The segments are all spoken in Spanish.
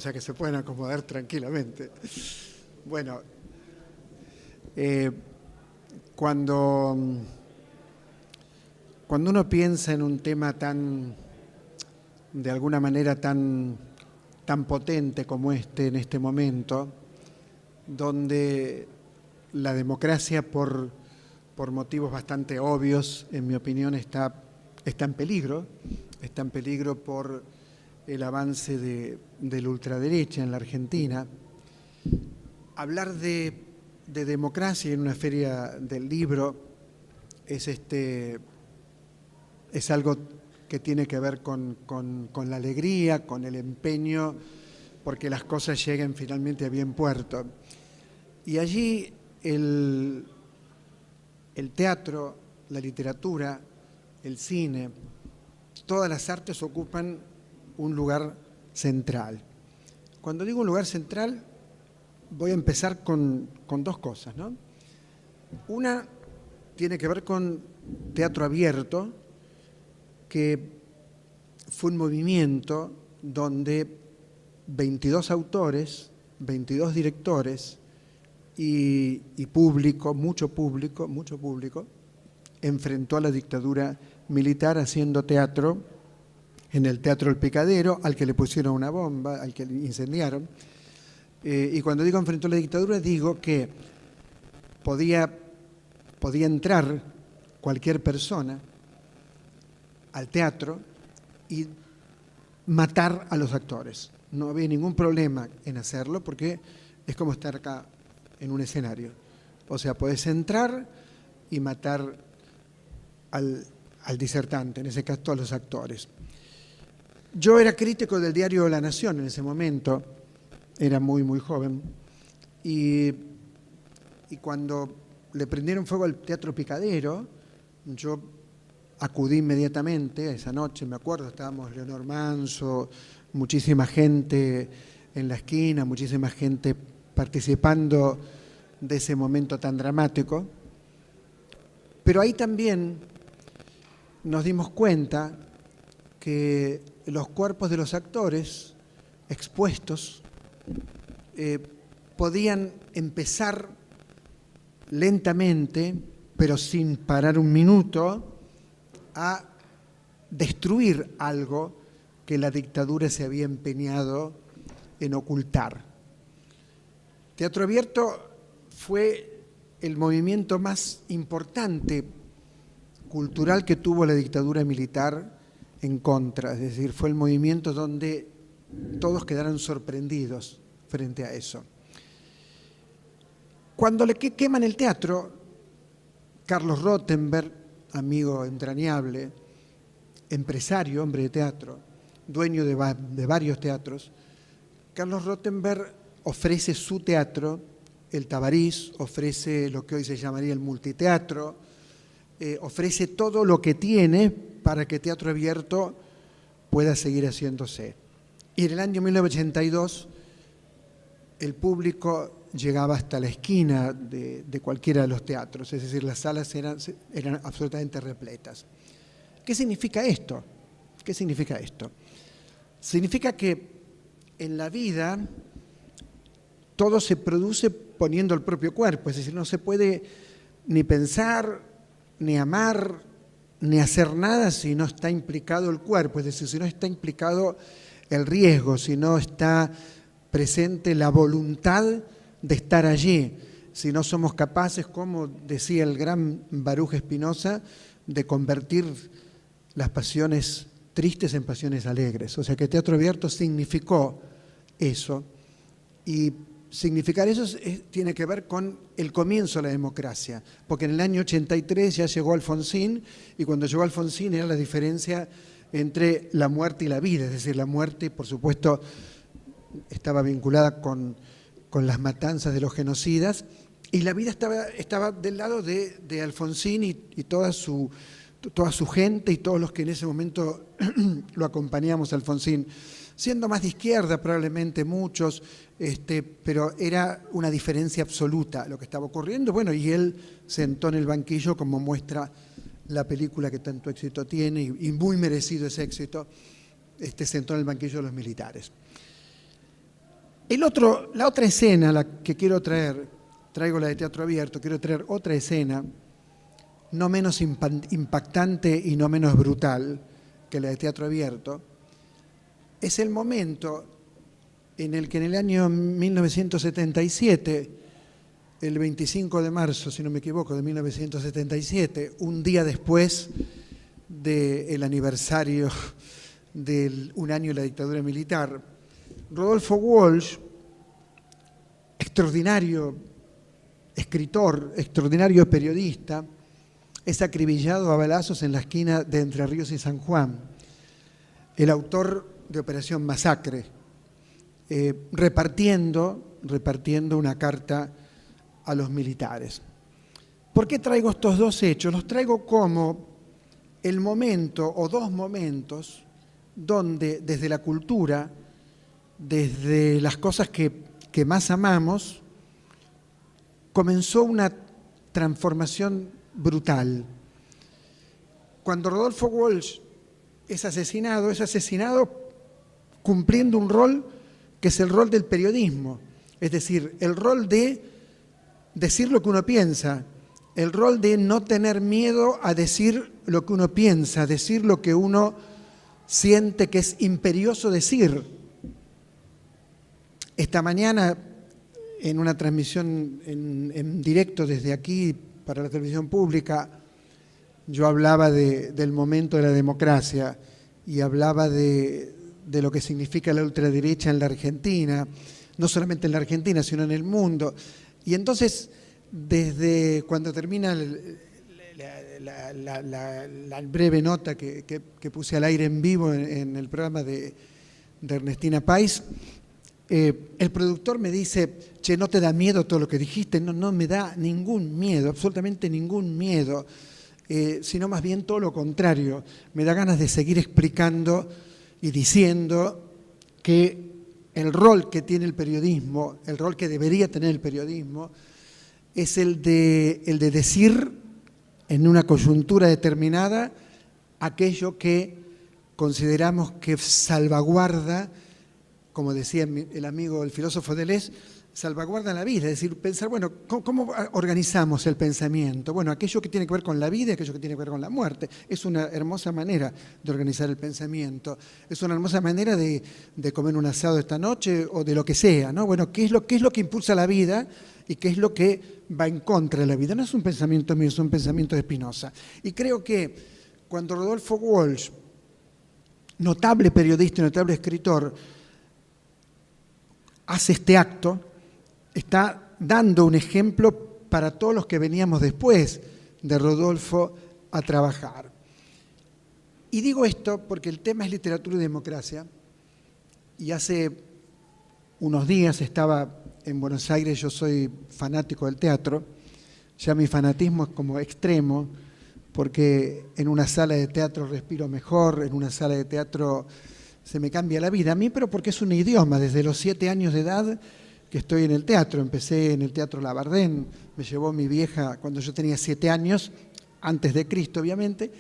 o sea que se pueden acomodar tranquilamente. Bueno, cuando uno piensa en un tema tan, de alguna manera tan potente como este en este momento, donde la democracia por motivos bastante obvios, en mi opinión, está en peligro por el avance de la ultraderecha en la Argentina. Hablar de democracia en una feria del libro es algo que tiene que ver con la alegría, con el empeño, porque las cosas lleguen finalmente a buen puerto. Y allí el teatro, la literatura, el cine, todas las artes ocupan un lugar central. Cuando digo un lugar central, voy a empezar con dos cosas, ¿no? Una tiene que ver con teatro abierto, que fue un movimiento donde 22 autores, 22 directores y público, mucho público, enfrentó a la dictadura militar haciendo teatro en el Teatro El Picadero, al que le pusieron una bomba, al que le incendiaron. Y cuando digo enfrentó a la dictadura, digo que podía entrar cualquier persona al teatro y matar a los actores. No había ningún problema en hacerlo porque es como estar acá en un escenario. O sea, podés entrar y matar al disertante, en ese caso a los actores. Yo era crítico del diario La Nación en ese momento, era muy joven, y cuando le prendieron fuego al Teatro Picadero, yo acudí inmediatamente esa noche, me acuerdo, estábamos Leonor Manso, muchísima gente en la esquina, muchísima gente participando de ese momento tan dramático. Pero ahí también nos dimos cuenta que los cuerpos de los actores expuestos podían empezar lentamente, pero sin parar un minuto, a destruir algo que la dictadura se había empeñado en ocultar. Teatro Abierto fue el movimiento más importante cultural que tuvo la dictadura militar en contra, es decir, fue el movimiento donde todos quedaron sorprendidos frente a eso. Cuando le queman el teatro, Carlos Rottenberg, amigo entrañable, empresario, hombre de teatro, dueño de varios teatros, Carlos Rottenberg ofrece su teatro, el Tabarís, ofrece lo que hoy se llamaría el multiteatro, ofrece todo lo que tiene para que Teatro Abierto pueda seguir haciéndose. Y en el año 1982 el público llegaba hasta la esquina de cualquiera de los teatros, es decir, las salas eran absolutamente repletas. ¿Qué significa esto? ¿Qué significa esto? Significa que en la vida todo se produce poniendo el propio cuerpo, es decir, no se puede ni pensar, ni amar, ni hacer nada si no está implicado el cuerpo, es decir, si no está implicado el riesgo, si no está presente la voluntad de estar allí, si no somos capaces, como decía el gran Baruch Spinoza, de convertir las pasiones tristes en pasiones alegres. O sea que Teatro Abierto significó eso, y significar eso tiene que ver con el comienzo de la democracia, porque en el año 83 ya llegó Alfonsín, y cuando llegó Alfonsín era la diferencia entre la muerte y la vida, es decir, la muerte, por supuesto, estaba vinculada con las matanzas de los genocidas, y la vida estaba del lado de Alfonsín y toda su gente y todos los que en ese momento lo acompañamos a Alfonsín, siendo más de izquierda probablemente muchos, pero era una diferencia absoluta lo que estaba ocurriendo. Bueno, y él sentó en el banquillo, como muestra la película que tanto éxito tiene, y muy merecido ese éxito, sentó en el banquillo de los militares. La otra escena, la que quiero traer, traigo la de Teatro Abierto, quiero traer otra escena, no menos impactante y no menos brutal que la de Teatro Abierto, es el momento en el que en el año 1977, el 25 de marzo, si no me equivoco, de 1977, un día después del aniversario de un año de la dictadura militar, Rodolfo Walsh, extraordinario escritor, extraordinario periodista, es acribillado a balazos en la esquina de Entre Ríos y San Juan. El autor de Operación Masacre, repartiendo una carta a los militares. ¿Por qué traigo estos dos hechos? Los traigo como el momento o dos momentos donde desde la cultura, desde las cosas que más amamos, comenzó una transformación brutal. Cuando Rodolfo Walsh es asesinado cumpliendo un rol que es el rol del periodismo, es decir, el rol de decir lo que uno piensa, el rol de no tener miedo a decir lo que uno piensa, decir lo que uno siente que es imperioso decir. Esta mañana, en una transmisión en directo desde aquí para la televisión pública, yo hablaba del momento de la democracia y hablaba de lo que significa la ultraderecha en la Argentina, no solamente en la Argentina, sino en el mundo. Y entonces, desde cuando termina la breve nota que puse al aire en vivo en el programa de Ernestina Pais, el productor me dice: che, ¿no te da miedo todo lo que dijiste? No, no me da ningún miedo, absolutamente ningún miedo, sino más bien todo lo contrario. Me da ganas de seguir explicando y diciendo que el rol que tiene el periodismo, el rol que debería tener el periodismo, es el de decir en una coyuntura determinada aquello que consideramos que salvaguarda, como decía el amigo, el filósofo Deleuze, salvaguarda la vida, es decir, pensar, bueno, ¿cómo organizamos el pensamiento? Bueno, aquello que tiene que ver con la vida y aquello que tiene que ver con la muerte. Es una hermosa manera de organizar el pensamiento, es una hermosa manera de comer un asado esta noche o de lo que sea, ¿no? Bueno, ¿qué es lo que impulsa la vida y qué es lo que va en contra de la vida? No es un pensamiento mío, es un pensamiento de Spinoza. Y creo que cuando Rodolfo Walsh, notable periodista y notable escritor, hace este acto, está dando un ejemplo para todos los que veníamos después de Rodolfo a trabajar. Y digo esto porque el tema es literatura y democracia, y hace unos días estaba en Buenos Aires, yo soy fanático del teatro, ya mi fanatismo es como extremo, porque en una sala de teatro respiro mejor, en una sala de teatro se me cambia la vida a mí, pero porque es un idioma. Desde los 7 años de edad que estoy en el teatro, empecé en el Teatro Labardén, me llevó mi vieja cuando yo tenía 7 años, antes de Cristo obviamente,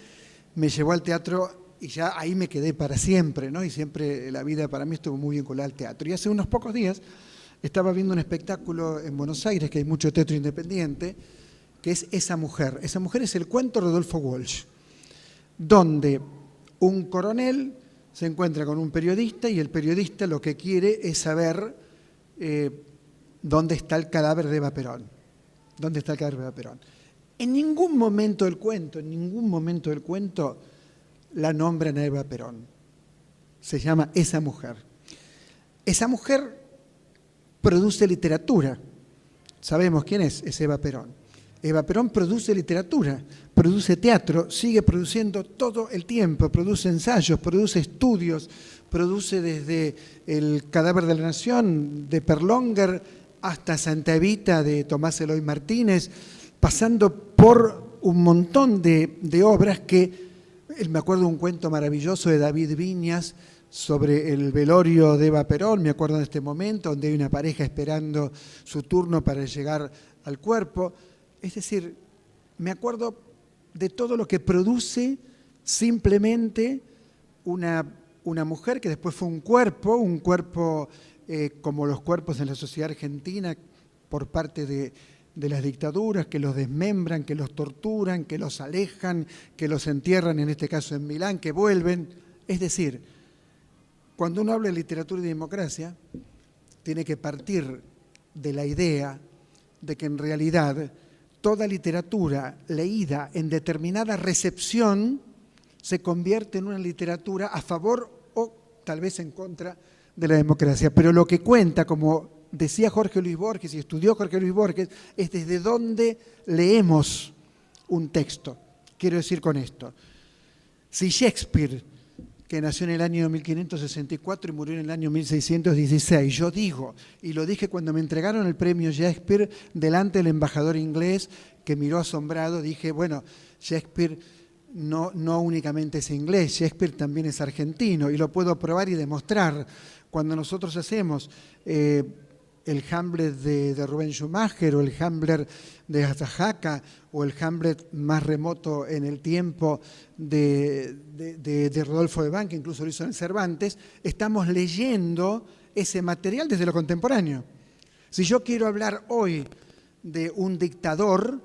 me llevó al teatro y ya ahí me quedé para siempre, ¿no? Y siempre la vida para mí estuvo muy vinculada al teatro. Y hace unos pocos días estaba viendo un espectáculo en Buenos Aires, que hay mucho teatro independiente, que es Esa Mujer. Esa Mujer es el cuento Rodolfo Walsh, donde un coronel se encuentra con un periodista y el periodista lo que quiere es saber dónde está el cadáver de Eva Perón. ¿Dónde está el cadáver de Eva Perón? En ningún momento del cuento, la nombran a Eva Perón. Se llama Esa Mujer. Esa mujer produce literatura. Sabemos quién es Eva Perón. Eva Perón produce literatura, produce teatro, sigue produciendo todo el tiempo, produce ensayos, produce estudios, produce desde El cadáver de la nación de Perlonguer hasta Santa Evita de Tomás Eloy Martínez, pasando por un montón de obras que, me acuerdo de un cuento maravilloso de David Viñas sobre el velorio de Eva Perón, me acuerdo de este momento, donde hay una pareja esperando su turno para llegar al cuerpo. Es decir, me acuerdo de todo lo que produce simplemente una mujer que después fue un cuerpo como los cuerpos en la sociedad argentina por parte de las dictaduras, que los desmembran, que los torturan, que los alejan, que los entierran, en este caso en Milán, que vuelven. Es decir, cuando uno habla de literatura y democracia, tiene que partir de la idea de que en realidad toda literatura leída en determinada recepción se convierte en una literatura a favor o tal vez en contra de la democracia. Pero lo que cuenta, como decía Jorge Luis Borges y estudió Jorge Luis Borges, es desde dónde leemos un texto. Quiero decir con esto, si Shakespeare, que nació en el año 1564 y murió en el año 1616. Yo digo, y lo dije cuando me entregaron el premio Shakespeare delante del embajador inglés, que miró asombrado, dije, bueno, Shakespeare no únicamente es inglés, Shakespeare también es argentino, y lo puedo probar y demostrar. Cuando nosotros hacemos el Hamlet de Rubén Schumacher, o el Hamlet de Azahaca, o el Hamlet más remoto en el tiempo de Rodolfo de Ban, que incluso lo hizo en Cervantes, estamos leyendo ese material desde lo contemporáneo. Si yo quiero hablar hoy de un dictador,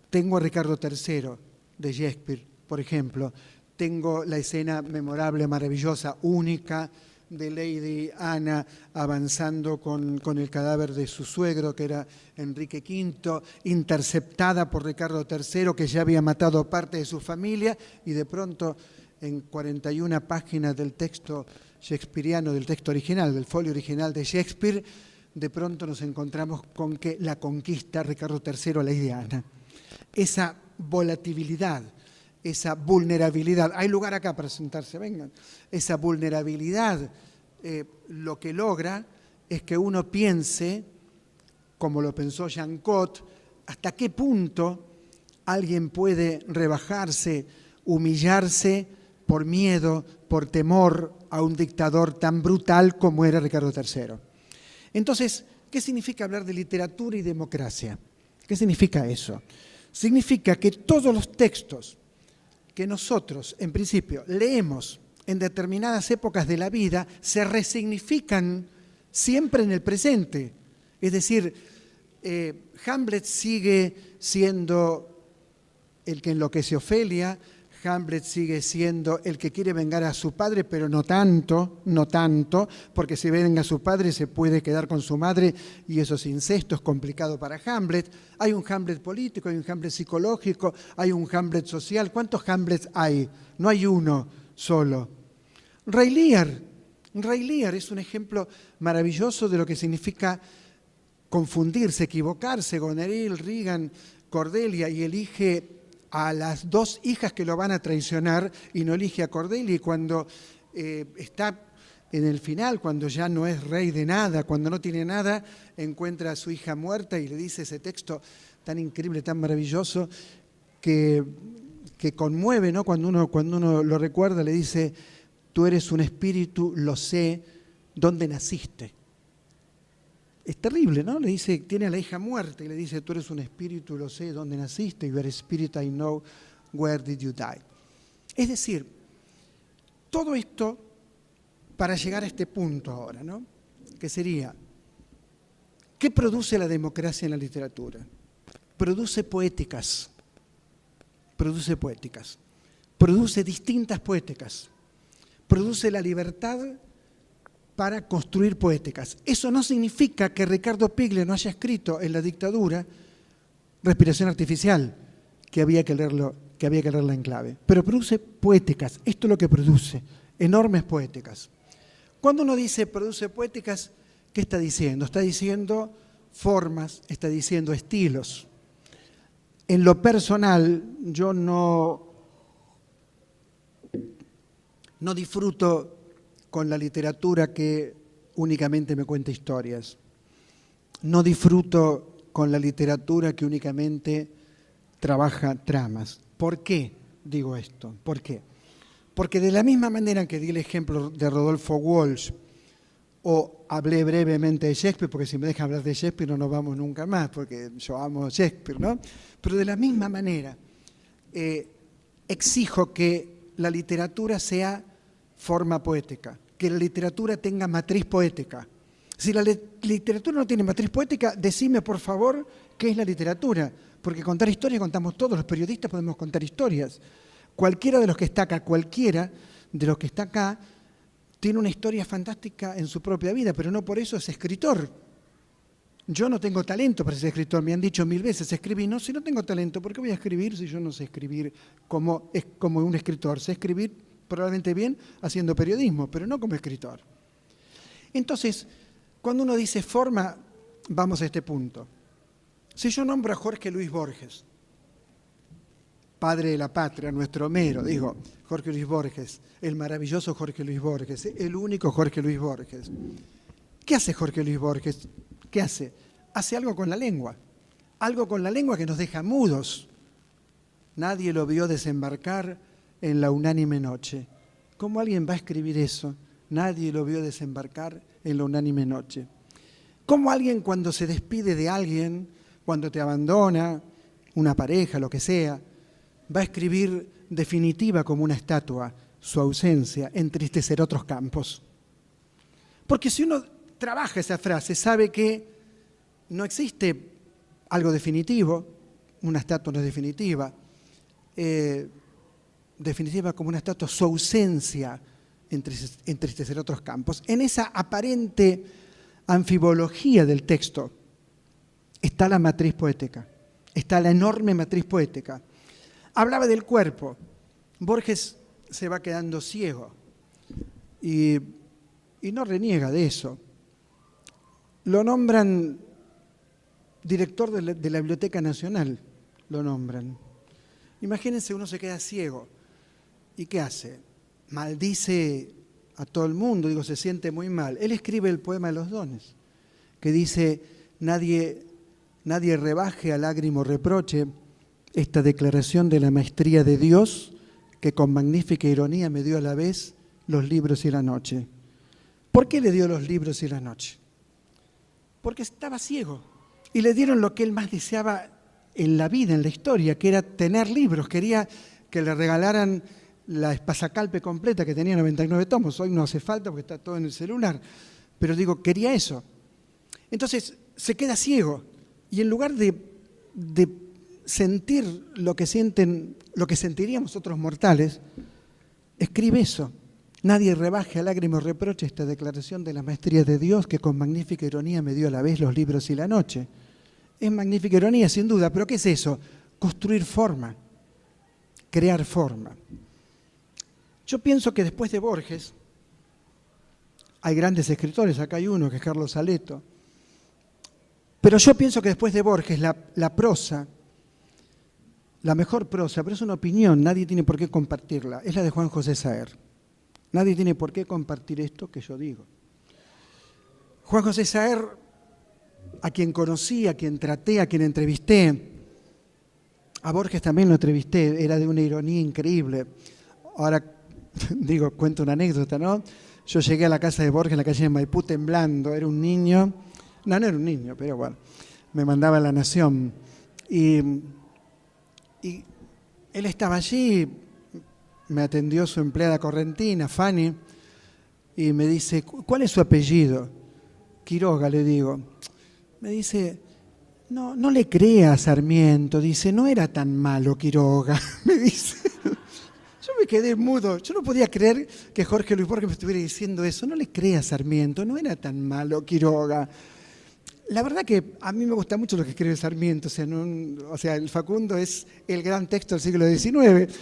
tengo a Ricardo III de Shakespeare, por ejemplo. Tengo la escena memorable, maravillosa, única, de Lady Ana avanzando con el cadáver de su suegro, que era Enrique V, interceptada por Ricardo III, que ya había matado parte de su familia, y de pronto en 41 páginas del texto shakespeariano, del texto original, del folio original de Shakespeare, de pronto nos encontramos con que la conquista Ricardo III a Lady Ana. Esa volatilidad, esa vulnerabilidad, hay lugar acá para sentarse, vengan, esa vulnerabilidad lo que logra es que uno piense, como lo pensó Jean Cot, hasta qué punto alguien puede rebajarse, humillarse por miedo, por temor a un dictador tan brutal como era Ricardo III. Entonces, ¿qué significa hablar de literatura y democracia? ¿Qué significa eso? Significa que todos los textos que nosotros, en principio, leemos en determinadas épocas de la vida, se resignifican siempre en el presente. Es decir, Hamlet sigue siendo el que enloquece a Ofelia, Hamlet sigue siendo el que quiere vengar a su padre, pero no tanto, porque si venga a su padre se puede quedar con su madre y eso es incesto, es complicado para Hamlet. Hay un Hamlet político, hay un Hamlet psicológico, hay un Hamlet social. ¿Cuántos Hamlets hay? No hay uno solo. Ray Lear es un ejemplo maravilloso de lo que significa confundirse, equivocarse. Goneril, Regan, Cordelia, y elige a las dos hijas que lo van a traicionar y no elige a Cordelia, y cuando está en el final, cuando ya no es rey de nada, cuando no tiene nada, encuentra a su hija muerta y le dice ese texto tan increíble, tan maravilloso, que conmueve, ¿no? Cuando uno lo recuerda, le dice, tú eres un espíritu, lo sé, ¿dónde naciste? Es terrible, ¿no? Le dice, tiene a la hija muerta y le dice, tú eres un espíritu, lo sé, ¿dónde naciste? You are a spirit, I know, where did you die? Es decir, todo esto para llegar a este punto ahora, ¿no? Que sería, ¿qué produce la democracia en la literatura? Produce poéticas, produce distintas poéticas, produce la libertad para construir poéticas. Eso no significa que Ricardo Piglia no haya escrito en la dictadura Respiración Artificial, que había que leerla en clave. Pero produce poéticas. Esto es lo que produce, enormes poéticas. Cuando uno dice produce poéticas, ¿qué está diciendo? Está diciendo formas, está diciendo estilos. En lo personal, yo no disfruto con la literatura que únicamente me cuenta historias. No disfruto con la literatura que únicamente trabaja tramas. ¿Por qué digo esto? ¿Por qué? Porque de la misma manera que di el ejemplo de Rodolfo Walsh, o hablé brevemente de Shakespeare, porque si me dejan hablar de Shakespeare no nos vamos nunca más, porque yo amo Shakespeare, ¿no? Pero de la misma manera exijo que la literatura sea forma poética, que la literatura tenga matriz poética. Si la literatura no tiene matriz poética, decime por favor qué es la literatura, porque contar historias contamos todos, los periodistas podemos contar historias. Cualquiera de los que está acá, tiene una historia fantástica en su propia vida, pero no por eso es escritor. Yo no tengo talento para ser escritor, me han dicho 1000 veces, escribí. No, si no tengo talento, ¿por qué voy a escribir si yo no sé escribir como un escritor? Sé escribir probablemente bien haciendo periodismo, pero no como escritor. Entonces, cuando uno dice forma, vamos a este punto. Si yo nombro a Jorge Luis Borges, padre de la patria, nuestro Homero, digo, Jorge Luis Borges, el maravilloso Jorge Luis Borges, el único Jorge Luis Borges. ¿Qué hace Jorge Luis Borges? ¿Qué hace? Hace algo con la lengua que nos deja mudos. Nadie lo vio desembarcar en la unánime noche. ¿Cómo alguien va a escribir eso? Nadie lo vio desembarcar en la unánime noche. ¿Cómo alguien cuando se despide de alguien, cuando te abandona, una pareja, lo que sea, va a escribir definitiva como una estatua su ausencia, entristecer otros campos? Porque si uno trabaja esa frase, sabe que no existe algo definitivo, una estatua no es definitiva, definitiva como una estatua, su ausencia, entristecer otros campos. En esa aparente anfibología del texto está la matriz poética, está la enorme matriz poética. Hablaba del cuerpo. Borges se va quedando ciego y no reniega de eso. Lo nombran director de la Biblioteca Nacional, lo nombran. Imagínense, uno se queda ciego. ¿Y qué hace? Maldice a todo el mundo, digo, se siente muy mal. Él escribe el poema de los dones, que dice, nadie rebaje a lágrimo reproche esta declaración de la maestría de Dios, que con magnífica ironía me dio a la vez los libros y la noche. ¿Por qué le dio los libros y la noche? Porque estaba ciego y le dieron lo que él más deseaba en la vida, en la historia, que era tener libros. Quería que le regalaran la Espasacalpe completa, que tenía 99 tomos. Hoy no hace falta porque está todo en el celular. Pero digo, quería eso. Entonces se queda ciego y en lugar de sentir lo que sentiríamos otros mortales, escribe eso. Nadie rebaje a lágrimas reproche esta declaración de la maestría de Dios, que con magnífica ironía me dio a la vez los libros y la noche. Es magnífica ironía, sin duda, pero ¿qué es eso? Construir forma, crear forma. Yo pienso que después de Borges, hay grandes escritores, acá hay uno que es Carlos Aleto, pero yo pienso que después de Borges la prosa, la mejor prosa, pero es una opinión, nadie tiene por qué compartirla, es la de Juan José Saer. Nadie tiene por qué compartir esto que yo digo. Juan José Saer, a quien conocí, a quien traté, a quien entrevisté, a Borges también lo entrevisté, era de una ironía increíble. Ahora, digo, cuento una anécdota, ¿no? Yo llegué a la casa de Borges en la calle de Maipú temblando, era un niño, no era un niño, pero bueno, me mandaba a La Nación. Y él estaba allí, me atendió su empleada correntina, Fanny, y me dice, ¿cuál es su apellido? Quiroga, le digo. Me dice, no le crea a Sarmiento, dice, no era tan malo Quiroga, me dice. Yo me quedé mudo, yo no podía creer que Jorge Luis Borges me estuviera diciendo eso, no le crea a Sarmiento, no era tan malo Quiroga. La verdad que a mí me gusta mucho lo que escribe Sarmiento, o sea, el Facundo es el gran texto del siglo XIX,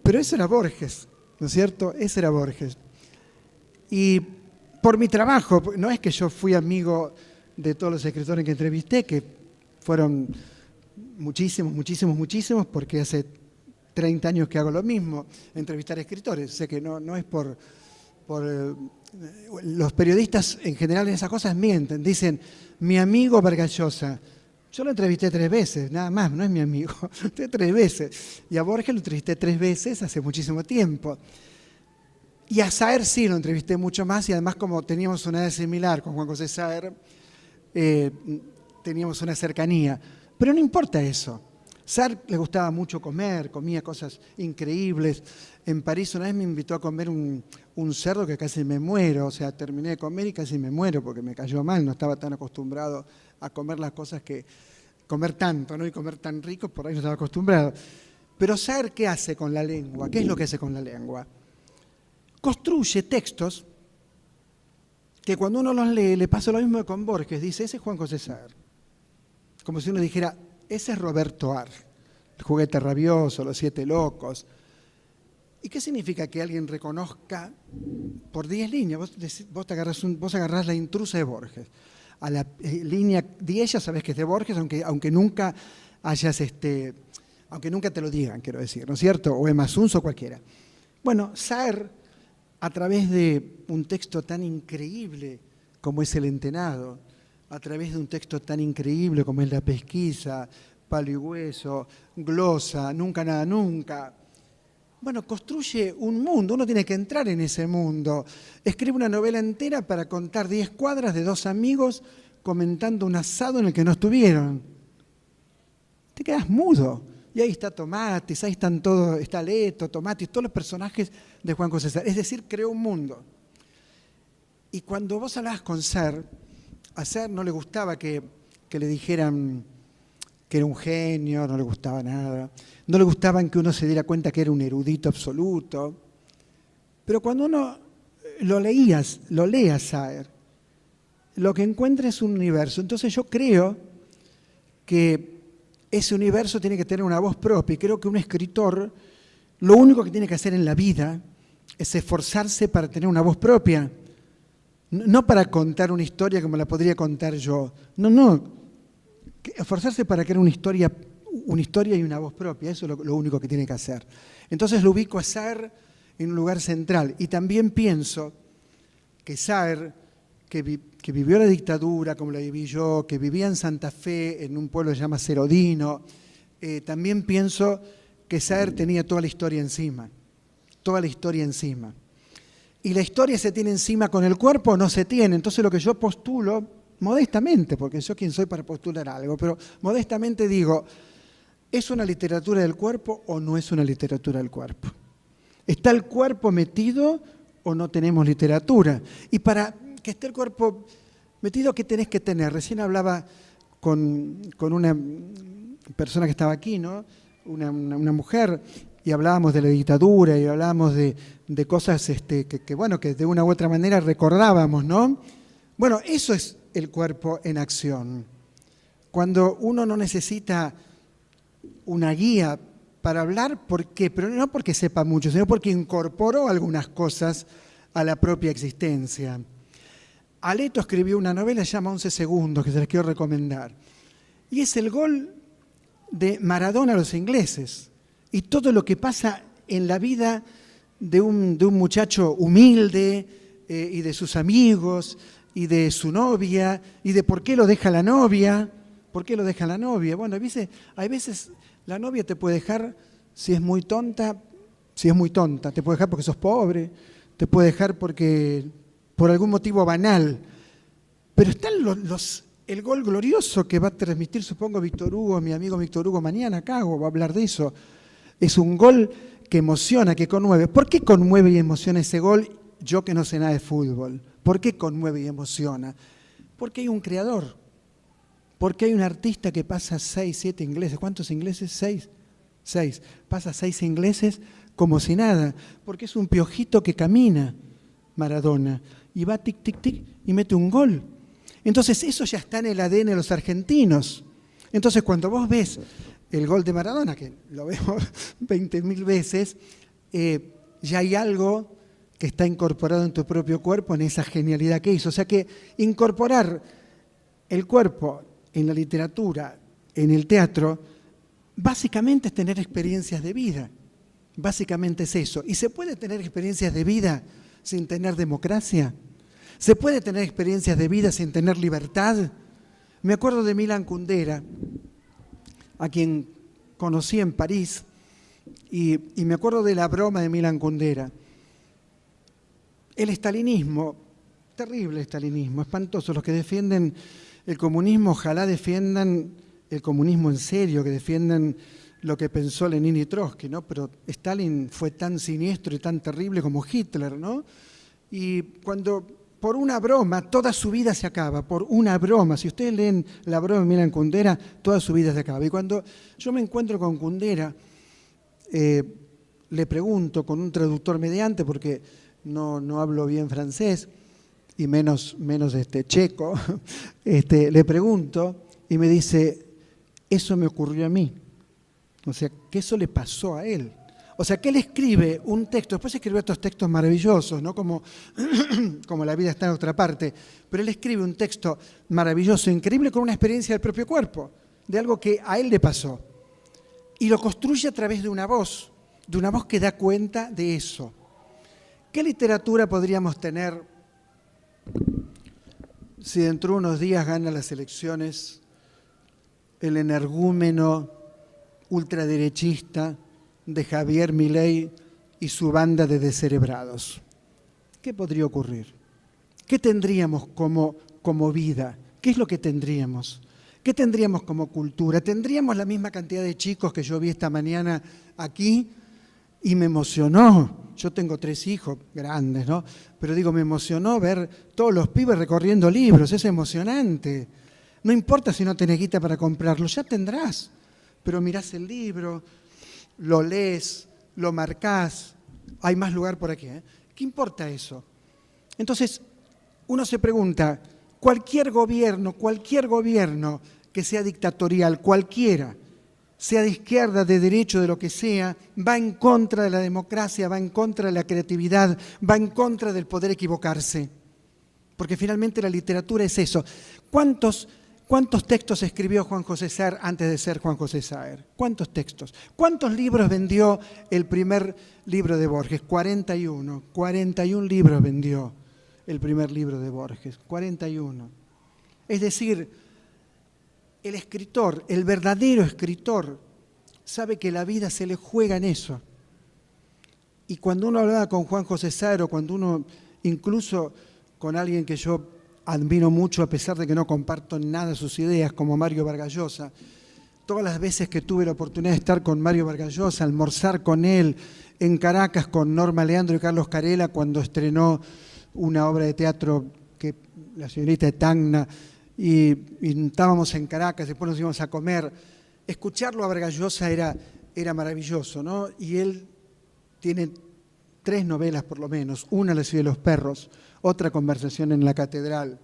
pero eso era Borges, ¿no es cierto? Ese era Borges. Y por mi trabajo, no es que yo fui amigo de todos los escritores que entrevisté, que fueron muchísimos, porque hace 30 años que hago lo mismo, entrevistar a escritores. Sé que no es por los periodistas en general en esas cosas mienten, dicen, mi amigo Vargas Llosa. Yo lo entrevisté 3 veces, nada más, no es mi amigo, 3 veces. Y a Borges lo entrevisté 3 veces hace muchísimo tiempo. Y a Saer sí lo entrevisté mucho más y además como teníamos una edad similar con Juan José Saer, teníamos una cercanía. Pero no importa eso. Sartre le gustaba mucho comer, comía cosas increíbles. En París una vez me invitó a comer un cerdo que casi me muero, o sea, terminé de comer y casi me muero porque me cayó mal, no estaba tan acostumbrado a comer las cosas comer tanto, ¿no? Y comer tan rico, por ahí no estaba acostumbrado. Pero Sartre, ¿qué hace con la lengua? ¿Qué es lo que hace con la lengua? Construye textos que cuando uno los lee le pasa lo mismo que con Borges, dice, ese es Juan José Sartre. Como si uno dijera, ese es Roberto Ar, el juguete rabioso, los 7 locos. ¿Y qué significa que alguien reconozca por 10 líneas? Vos agarrás la intrusa de Borges. A la línea 10 ya sabés que es de Borges, aunque nunca aunque nunca te lo digan, quiero decir, ¿no es cierto? O Emma Suns o cualquiera. Bueno, Sartre, a través de un texto tan increíble como es El Entenado, a través de un texto tan increíble como es La Pesquisa, Palo y Hueso, Glosa, Nunca Nada Nunca. Bueno, construye un mundo, uno tiene que entrar en ese mundo. Escribe una novela entera para contar 10 cuadras de 2 amigos comentando un asado en el que no estuvieron. Te quedas mudo. Y ahí está Tomatis, ahí están todos, está Leto, Tomatis, todos los personajes de Juan José Sartre. Es decir, creó un mundo. Y cuando vos hablabas con Sartre, a Sartre no le gustaba que le dijeran que era un genio, no le gustaba nada. No le gustaba que uno se diera cuenta que era un erudito absoluto. Pero cuando uno lo lee a Sartre, lo que encuentra es un universo. Entonces yo creo que ese universo tiene que tener una voz propia. Y creo que un escritor, lo único que tiene que hacer en la vida es esforzarse para tener una voz propia. No para contar una historia como la podría contar yo. No. Esforzarse para crear una historia y una voz propia. Eso es lo único que tiene que hacer. Entonces lo ubico a Sartre en un lugar central. Y también pienso que Sartre, que vivió la dictadura como la viví yo, que vivía en Santa Fe, en un pueblo que se llama Cerodino, también pienso que Sartre tenía toda la historia encima. Toda la historia encima. Y la historia se tiene encima con el cuerpo o no se tiene. Entonces lo que yo postulo, modestamente, porque yo quién soy para postular algo, pero modestamente digo, ¿es una literatura del cuerpo o no es una literatura del cuerpo? ¿Está el cuerpo metido o no tenemos literatura? Y para que esté el cuerpo metido, ¿qué tenés que tener? Recién hablaba con una persona que estaba aquí, ¿no? Una mujer, y hablábamos de la dictadura y hablábamos de cosas que de una u otra manera recordábamos, ¿no? Bueno, eso es el cuerpo en acción. Cuando uno no necesita una guía para hablar, ¿por qué? Pero no porque sepa mucho, sino porque incorporó algunas cosas a la propia existencia. Aleto escribió una novela que se llama 11 segundos, que se las quiero recomendar. Y es el gol de Maradona a los ingleses. Y todo lo que pasa en la vida de un muchacho humilde y de sus amigos y de su novia y de por qué lo deja la novia. ¿Por qué lo deja la novia? Bueno, hay veces la novia te puede dejar si es muy tonta, te puede dejar porque sos pobre, te puede dejar por algún motivo banal. Pero están el gol glorioso que va a transmitir, supongo, Víctor Hugo, mi amigo Víctor Hugo, mañana acá, o va a hablar de eso. Es un gol que emociona, que conmueve. ¿Por qué conmueve y emociona ese gol? Yo que no sé nada de fútbol. ¿Por qué conmueve y emociona? Porque hay un creador. Porque hay un artista que pasa 6, 7 ingleses. ¿Cuántos ingleses? 6. Pasa 6 ingleses como si nada. Porque es un piojito que camina, Maradona. Y va tic, tic, tic y mete un gol. Entonces eso ya está en el ADN de los argentinos. Entonces cuando vos ves el gol de Maradona, que lo vemos 20.000 veces, ya hay algo que está incorporado en tu propio cuerpo, en esa genialidad que hizo. O sea que incorporar el cuerpo en la literatura, en el teatro, básicamente es tener experiencias de vida. Básicamente es eso. ¿Y se puede tener experiencias de vida sin tener democracia? ¿Se puede tener experiencias de vida sin tener libertad? Me acuerdo de Milan Kundera, a quien conocí en París, y me acuerdo de la broma de Milan Kundera. El estalinismo, terrible estalinismo, espantoso. Los que defienden el comunismo ojalá defiendan el comunismo en serio, que defienden lo que pensó Lenin y Trotsky, ¿no? Pero Stalin fue tan siniestro y tan terrible como Hitler, ¿no? Y cuando por una broma toda su vida se acaba, por una broma, si ustedes leen La broma y miran Kundera, toda su vida se acaba. Y cuando yo me encuentro con Kundera, le pregunto con un traductor mediante, porque no hablo bien francés y menos checo, le pregunto y me dice, eso me ocurrió a mí. O sea, que eso le pasó a él. O sea, que él escribe un texto, después escribió estos textos maravillosos, ¿no? Como La vida está en otra parte, pero él escribe un texto maravilloso, increíble, con una experiencia del propio cuerpo, de algo que a él le pasó. Y lo construye a través de una voz que da cuenta de eso. ¿Qué literatura podríamos tener si dentro de unos días gana las elecciones el energúmeno ultraderechista de Javier Milei y su banda de descerebrados? ¿Qué podría ocurrir? ¿Qué tendríamos como vida? ¿Qué es lo que tendríamos? ¿Qué tendríamos como cultura? ¿Tendríamos la misma cantidad de chicos que yo vi esta mañana aquí? Y me emocionó. Yo tengo 3 hijos grandes, ¿no? Pero digo, me emocionó ver todos los pibes recorriendo libros. Es emocionante. No importa si no tenés guita para comprarlo, ya tendrás. Pero mirás el libro, lo lees, lo marcás. Hay más lugar por aquí, ¿eh? ¿Qué importa eso? Entonces, uno se pregunta, cualquier gobierno que sea dictatorial, cualquiera, sea de izquierda, de derecho, de lo que sea, va en contra de la democracia, va en contra de la creatividad, va en contra del poder equivocarse. Porque finalmente la literatura es eso. ¿Cuántos textos escribió Juan José Saer antes de ser Juan José Saer? ¿Cuántos textos? ¿Cuántos libros vendió el primer libro de Borges? 41. 41 libros vendió el primer libro de Borges. 41. Es decir, el escritor, el verdadero escritor, sabe que la vida se le juega en eso. Y cuando uno hablaba con Juan José Saer, o cuando uno, incluso con alguien que yo admiro mucho, a pesar de que no comparto nada sus ideas, como Mario Vargas Llosa, todas las veces que tuve la oportunidad de estar con Mario Vargas Llosa, almorzar con él en Caracas con Norma Leandro y Carlos Carela, cuando estrenó una obra de teatro, que La señorita de Tacna, y estábamos en Caracas, después nos íbamos a comer. Escucharlo a Vargas Llosa era maravilloso, ¿no? Y él tiene 3 novelas por lo menos, una La ciudad de los perros, otra Conversación en la catedral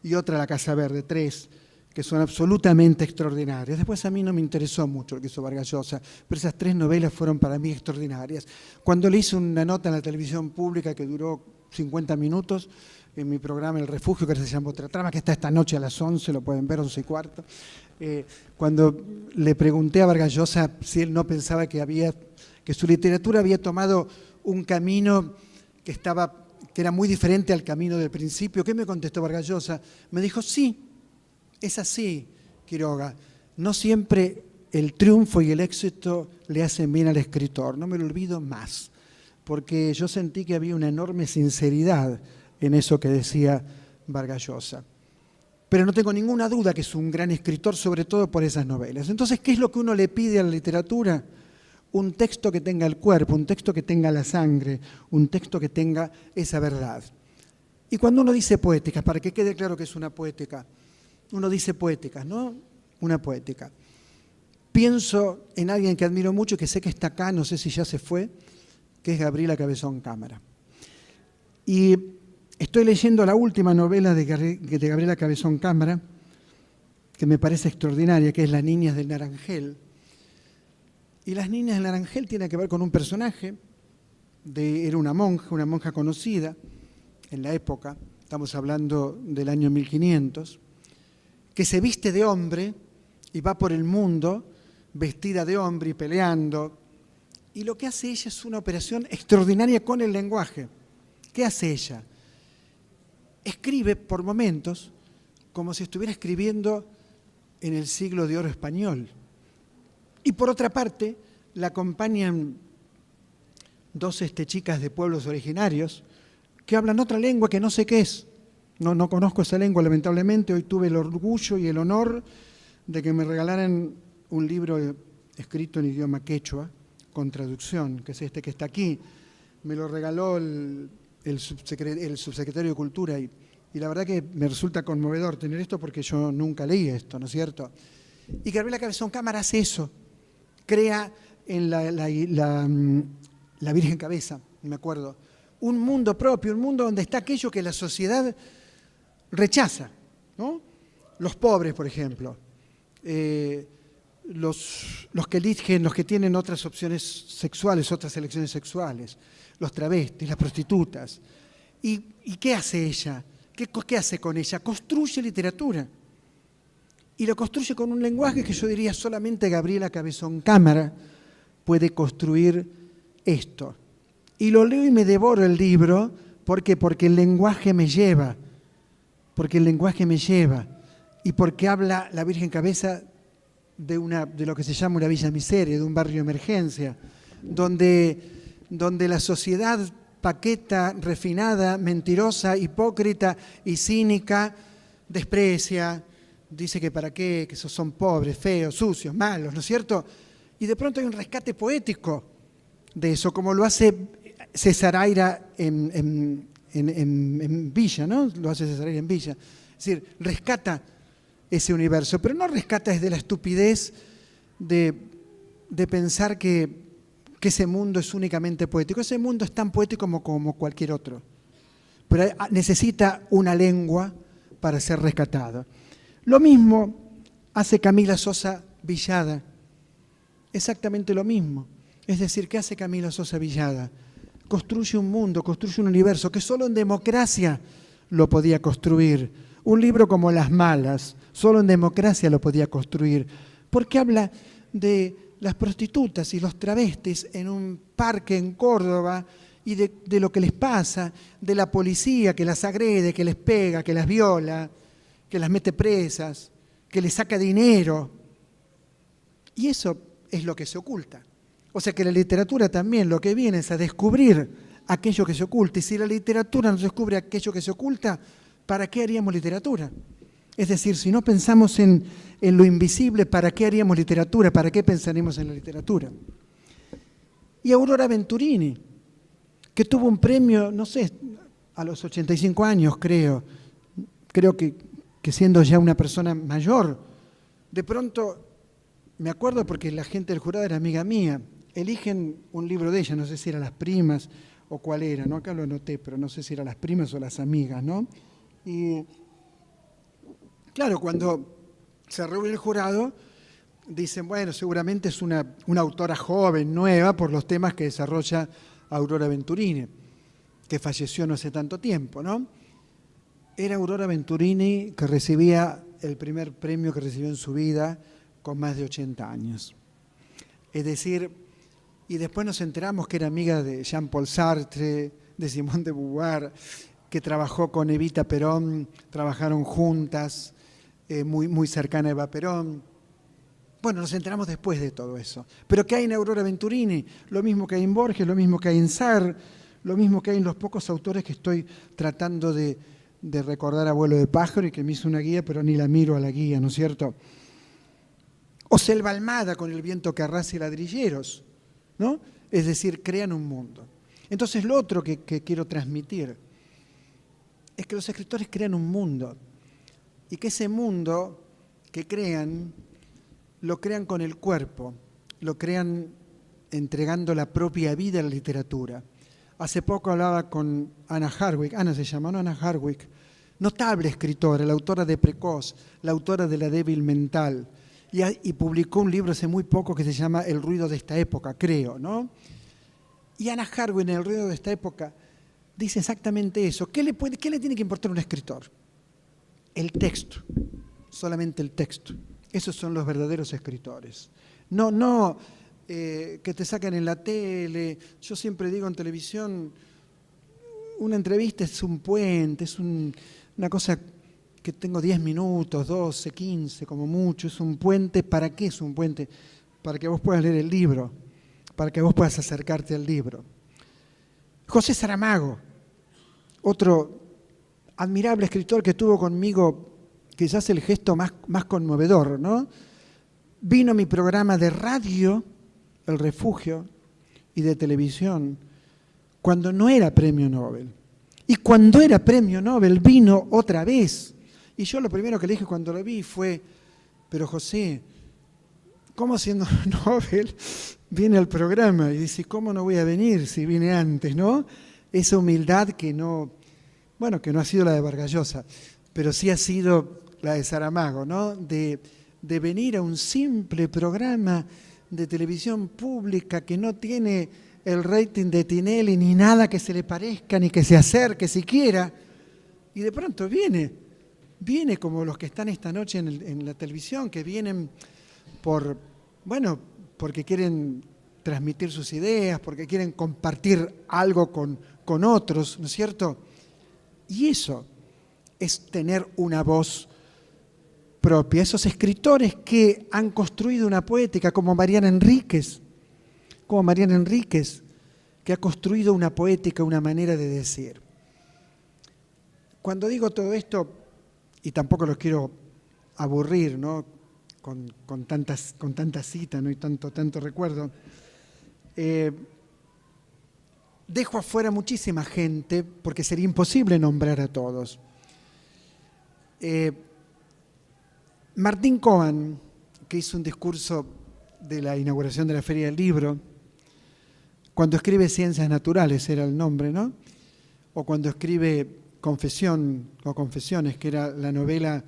y otra La casa verde, 3, que son absolutamente extraordinarias. Después a mí no me interesó mucho lo que hizo Vargas Llosa, pero esas 3 novelas fueron para mí extraordinarias. Cuando le hice una nota en la televisión pública que duró 50 minutos, en mi programa El Refugio, que se llama Otra Trama, que está esta noche a las 11, lo pueden ver, 11:15. Cuando le pregunté a Vargas Llosa si él no pensaba que su literatura había tomado un camino que era muy diferente al camino del principio, ¿qué me contestó Vargas Llosa? Me dijo, sí, es así, Quiroga. No siempre el triunfo y el éxito le hacen bien al escritor, no me lo olvido más, porque yo sentí que había una enorme sinceridad en eso que decía Vargas Llosa. Pero no tengo ninguna duda que es un gran escritor, sobre todo por esas novelas. Entonces, ¿qué es lo que uno le pide a la literatura? Un texto que tenga el cuerpo, un texto que tenga la sangre, un texto que tenga esa verdad. Y cuando uno dice poéticas, para que quede claro que es una poética, uno dice poéticas, ¿no? Una poética. Pienso en alguien que admiro mucho, que sé que está acá, no sé si ya se fue, que es Gabriela Cabezón Cámara. Y estoy leyendo la última novela de Gabriela Cabezón Cámara, que me parece extraordinaria, que es Las niñas del Naranjel. Y Las niñas del Naranjel tiene que ver con un personaje, era una monja conocida en la época, estamos hablando del año 1500, que se viste de hombre y va por el mundo vestida de hombre y peleando. Y lo que hace ella es una operación extraordinaria con el lenguaje. ¿Qué hace ella? Escribe por momentos como si estuviera escribiendo en el siglo de oro español. Y por otra parte, la acompañan 2 chicas de pueblos originarios que hablan otra lengua que no sé qué es. No conozco esa lengua, lamentablemente. Hoy tuve el orgullo y el honor de que me regalaran un libro escrito en idioma quechua, con traducción, que es este que está aquí. Me lo regaló el subsecretario de Cultura y la verdad que me resulta conmovedor tener esto porque yo nunca leí esto, ¿no es cierto? Y Gabriela Cabezón Cámara hace eso, crea en la Virgen Cabeza, me acuerdo, un mundo propio, un mundo donde está aquello que la sociedad rechaza, ¿no? Los pobres, por ejemplo, los que eligen, los que tienen otras opciones sexuales, otras elecciones sexuales, los travestis, las prostitutas. ¿Y qué hace ella? ¿Qué hace con ella? Construye literatura. Y lo construye con un lenguaje que yo diría solamente Gabriela Cabezón Cámara puede construir esto. Y lo leo y me devoro el libro. ¿Por qué? Porque el lenguaje me lleva. Porque el lenguaje me lleva. Y porque habla la Virgen Cabeza de lo que se llama una villa miseria, de un barrio de emergencia, donde la sociedad paqueta, refinada, mentirosa, hipócrita y cínica desprecia, dice que para qué, que esos son pobres, feos, sucios, malos, ¿no es cierto? Y de pronto hay un rescate poético de eso, como lo hace César Aira en Villa, ¿no? Lo hace César Aira en Villa. Es decir, rescata ese universo, pero no rescata desde la estupidez de pensar que ese mundo es únicamente poético. Ese mundo es tan poético como cualquier otro, pero necesita una lengua para ser rescatado. Lo mismo hace Camila Sosa Villada, exactamente lo mismo. Es decir, ¿qué hace Camila Sosa Villada? Construye un mundo, construye un universo que solo en democracia lo podía construir. Un libro como Las Malas, solo en democracia lo podía construir, porque habla de las prostitutas y los travestis en un parque en Córdoba y de lo que les pasa, de la policía que las agrede, que les pega, que las viola, que las mete presas, que les saca dinero. Y eso es lo que se oculta. O sea que la literatura también lo que viene es a descubrir aquello que se oculta. Y si la literatura no descubre aquello que se oculta, ¿para qué haríamos literatura? Es decir, si no pensamos en lo invisible, ¿para qué haríamos literatura? ¿Para qué pensaremos en la literatura? Y Aurora Venturini, que tuvo un premio, no sé, a los 85 años creo que siendo ya una persona mayor, de pronto, me acuerdo porque la gente del jurado era amiga mía, eligen un libro de ella, no sé si era Las Primas o cuál era, ¿no? Acá lo anoté, pero no sé si era Las Primas o Las Amigas, ¿no? Y claro, cuando se reúne el jurado, dicen, bueno, seguramente es una autora joven, nueva, por los temas que desarrolla Aurora Venturini, que falleció no hace tanto tiempo, ¿no? Era Aurora Venturini que recibía el primer premio que recibió en su vida con más de 80 años. Es decir, y después nos enteramos que era amiga de Jean-Paul Sartre, de Simone de Beauvoir, que trabajó con Evita Perón, trabajaron juntas, muy cercana a Eva Perón. Bueno, nos enteramos después de todo eso. Pero ¿qué hay en Aurora Venturini? Lo mismo que hay en Borges, lo mismo que hay en Sartre, lo mismo que hay en los pocos autores que estoy tratando de recordar a Vuelo de Pájaro y que me hizo una guía, pero ni la miro a la guía, ¿no es cierto? O Selva Almada con El viento que arrasa y ladrilleros, ¿no? Es decir, crean un mundo. Entonces, lo otro que quiero transmitir es que los escritores crean un mundo y que ese mundo que crean, lo crean con el cuerpo, lo crean entregando la propia vida a la literatura. Hace poco hablaba con Anna Hardwick, Anna se llama, ¿no? Anna Hardwick, notable escritora, la autora de Precoz, la autora de La débil mental, y publicó un libro hace muy poco que se llama El ruido de esta época, creo, ¿no? Y Anna Hardwick en El ruido de esta época dice exactamente eso. ¿Qué le tiene que importar a un escritor? El texto, solamente el texto. Esos son los verdaderos escritores. No que te sacan en la tele. Yo siempre digo en televisión, una entrevista es un puente, es una cosa que tengo 10 minutos, 12, 15, como mucho. Es un puente. ¿Para qué es un puente? Para que vos puedas leer el libro, para que vos puedas acercarte al libro. José Saramago, otro admirable escritor que tuvo conmigo quizás el gesto más conmovedor, ¿no? Vino mi programa de radio, El Refugio, y de televisión, cuando no era premio Nobel. Y cuando era premio Nobel vino otra vez. Y yo lo primero que le dije cuando lo vi fue, pero José, ¿cómo siendo Nobel viene al programa? Y dice, ¿cómo no voy a venir si vine antes, no? Esa humildad que no, bueno, que no ha sido la de Vargas Llosa, pero sí ha sido la de Saramago, ¿no? De venir a un simple programa de televisión pública que no tiene el rating de Tinelli ni nada que se le parezca ni que se acerque siquiera, y de pronto viene como los que están esta noche en la televisión, que vienen porque quieren transmitir sus ideas, porque quieren compartir algo con otros, ¿no es cierto? Y eso es tener una voz propia. Esos escritores que han construido una poética como Mariana Enríquez, que ha construido una poética, una manera de decir. Cuando digo todo esto, y tampoco los quiero aburrir, ¿no? con tantas citas, ¿no? Y tanto recuerdo, dejo afuera muchísima gente porque sería imposible nombrar a todos. Martín Cohen, que hizo un discurso de la inauguración de la Feria del Libro, cuando escribe Ciencias Naturales era el nombre, ¿no? O cuando escribe Confesión o Confesiones, que era la novela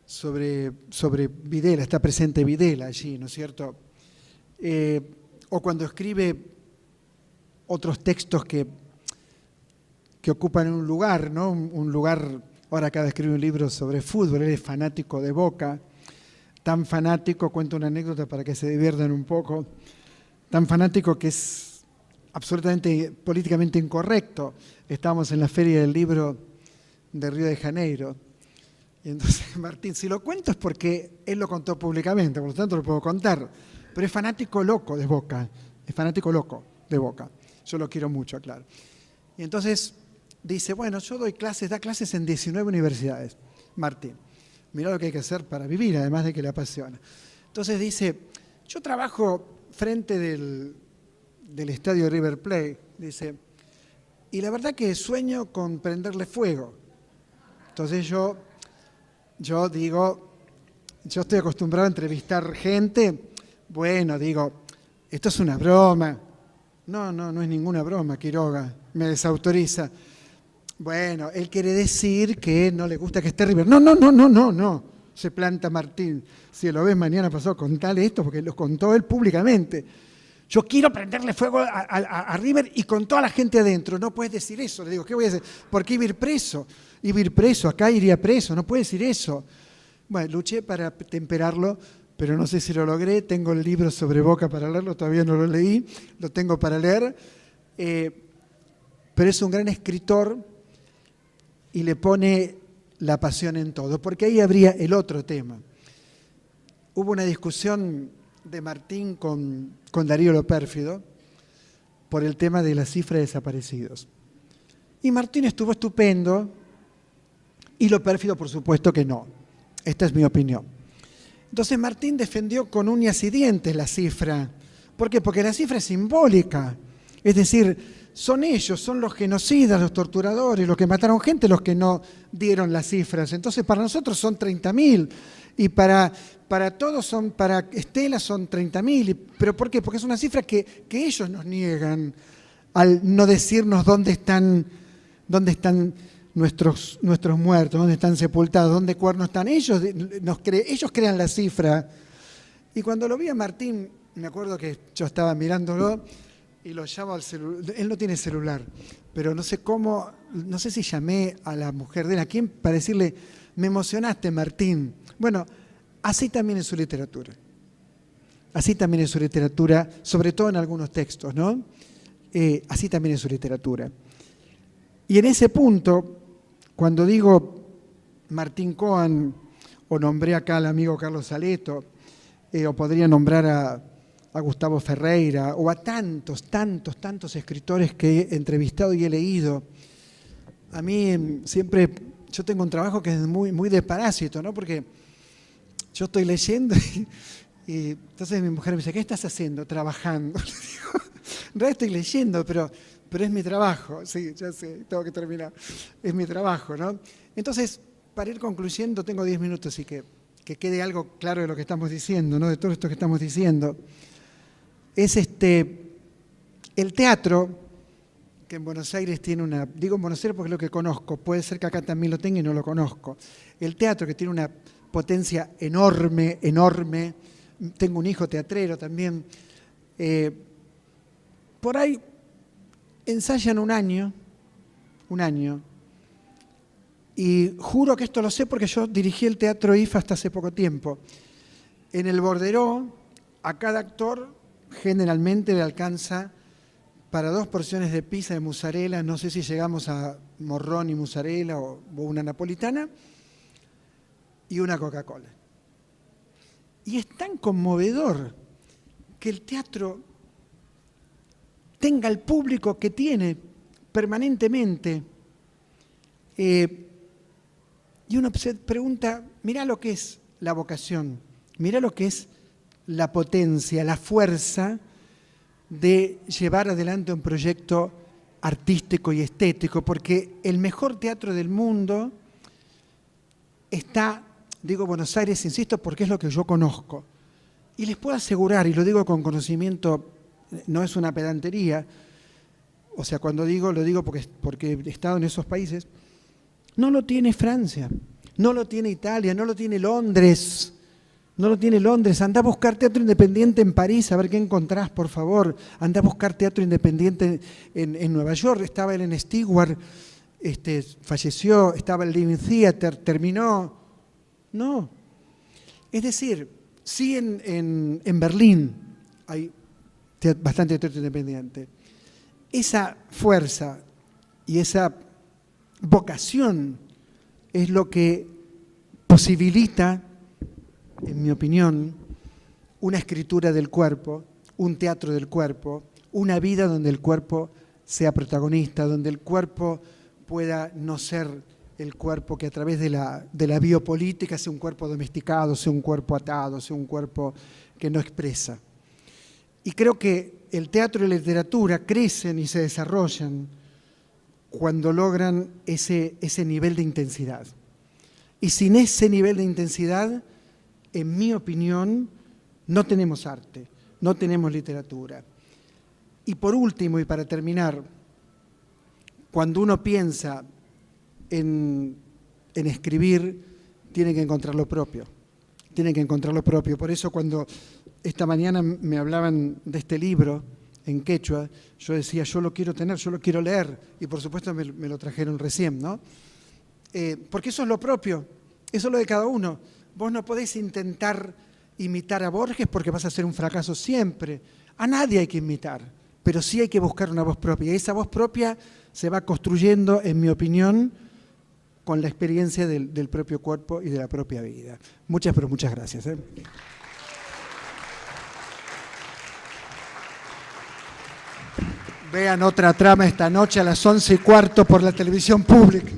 sobre Videla, está presente Videla allí, ¿no es cierto? O cuando escribe otros textos que ocupan un lugar, ¿no? Un lugar, ahora acaba de escribir un libro sobre fútbol, él es fanático de Boca, tan fanático, cuento una anécdota para que se diviertan un poco, tan fanático que es absolutamente políticamente incorrecto. Estábamos en la Feria del Libro de Río de Janeiro. Y entonces Martín, si lo cuento es porque él lo contó públicamente, por lo tanto lo puedo contar. Pero es fanático loco de Boca. Es fanático loco de Boca. Yo lo quiero mucho, claro. Y entonces dice, bueno, yo da clases en 19 universidades. Martín, mirá lo que hay que hacer para vivir, además de que le apasiona. Entonces dice, yo trabajo frente del estadio River Plate, dice, y la verdad que sueño con prenderle fuego. Entonces yo digo, yo estoy acostumbrado a entrevistar gente, bueno, digo, esto es una broma. No es ninguna broma, Quiroga, me desautoriza. Bueno, él quiere decir que no le gusta que esté River. No, se planta Martín. Si lo ves mañana pasado, contale esto, porque lo contó él públicamente. Yo quiero prenderle fuego a River y con toda la gente adentro. No puedes decir eso. Le digo, ¿qué voy a hacer? ¿Por qué ir preso? Acá iría preso, no puedes decir eso. Bueno, luché para temperarlo, pero no sé si lo logré. Tengo el libro sobre Boca para leerlo, todavía no lo leí, lo tengo para leer. Pero es un gran escritor y le pone la pasión en todo, porque ahí habría el otro tema. Hubo una discusión de Martín con Darío Lo Pérfido por el tema de la cifra de desaparecidos. Y Martín estuvo estupendo y Lo Pérfido, por supuesto que no. Esta es mi opinión. Entonces Martín defendió con uñas y dientes la cifra. ¿Por qué? Porque la cifra es simbólica. Es decir, son ellos, son los genocidas, los torturadores, los que mataron gente, los que no dieron las cifras. Entonces para nosotros son 30.000 y para todos para Estela son 30.000. ¿Pero por qué? Porque es una cifra que ellos nos niegan al no decirnos dónde están nuestros muertos, dónde están sepultados, dónde cuernos están. Ellos crean la cifra. Y cuando lo vi a Martín, me acuerdo que yo estaba mirándolo y lo llamo al celular. Él no tiene celular, pero no sé cómo, no sé si llamé a la mujer de él, a quién, para decirle, me emocionaste, Martín. Bueno, así también es su literatura. Así también es su literatura, sobre todo en algunos textos, ¿no? Así también es su literatura. Y en ese punto, cuando digo Martín Cohen, o nombré acá al amigo Carlos Saleto, o podría nombrar a Gustavo Ferreira, o a tantos escritores que he entrevistado y he leído, a mí siempre yo tengo un trabajo que es muy de parásito, ¿no? Porque yo estoy leyendo y entonces mi mujer me dice, ¿qué estás haciendo? Trabajando. Le digo, en realidad estoy leyendo, pero es mi trabajo. Sí, ya sé, tengo que terminar. Es mi trabajo, ¿no? Entonces, para ir concluyendo, tengo 10 minutos y que quede algo claro de lo que estamos diciendo, ¿no? De todo esto que estamos diciendo. Es el teatro, que en Buenos Aires tiene una... Digo en Buenos Aires porque es lo que conozco. Puede ser que acá también lo tenga y no lo conozco. El teatro que tiene una potencia enorme, enorme. Tengo un hijo teatrero también. Por ahí ensayan un año, y juro que esto lo sé porque yo dirigí el Teatro IFA hasta hace poco tiempo. En el Borderó, a cada actor generalmente le alcanza para 2 porciones de pizza de mozzarella, no sé si llegamos a morrón y mozzarella o una napolitana, y una Coca-Cola. Y es tan conmovedor que el teatro tenga el público que tiene permanentemente. Y uno se pregunta, mirá lo que es la vocación, mirá lo que es la potencia, la fuerza de llevar adelante un proyecto artístico y estético, porque el mejor teatro del mundo está, digo Buenos Aires, insisto, porque es lo que yo conozco. Y les puedo asegurar, y lo digo con conocimiento, no es una pedantería, o sea, cuando digo, lo digo porque he estado en esos países, no lo tiene Francia, no lo tiene Italia, no lo tiene Londres, Andá a buscar teatro independiente en París, a ver qué encontrás, por favor. Andá a buscar teatro independiente en Nueva York. Estaba Ellen Stewart, falleció, estaba el Living Theater, terminó. No. Es decir, sí en Berlín hay bastante teatro independiente. Esa fuerza y esa vocación es lo que posibilita, en mi opinión, una escritura del cuerpo, un teatro del cuerpo, una vida donde el cuerpo sea protagonista, donde el cuerpo pueda no ser el cuerpo que a través de la biopolítica sea un cuerpo domesticado, sea un cuerpo atado, sea un cuerpo que no expresa. Y creo que el teatro y la literatura crecen y se desarrollan cuando logran ese nivel de intensidad. Y sin ese nivel de intensidad, en mi opinión, no tenemos arte, no tenemos literatura. Y por último, y para terminar, cuando uno piensa en escribir, tiene que encontrar lo propio. Tiene que encontrar lo propio. Por eso cuando esta mañana me hablaban de este libro en quechua, yo decía, yo lo quiero tener, yo lo quiero leer. Y por supuesto me lo trajeron recién, ¿no? Porque eso es lo propio, eso es lo de cada uno. Vos no podés intentar imitar a Borges porque vas a ser un fracaso siempre. A nadie hay que imitar, pero sí hay que buscar una voz propia. Y esa voz propia se va construyendo, en mi opinión, con la experiencia del propio cuerpo y de la propia vida. Muchas, pero muchas gracias. Vean Otra Trama esta noche a las 11:15 por la televisión pública.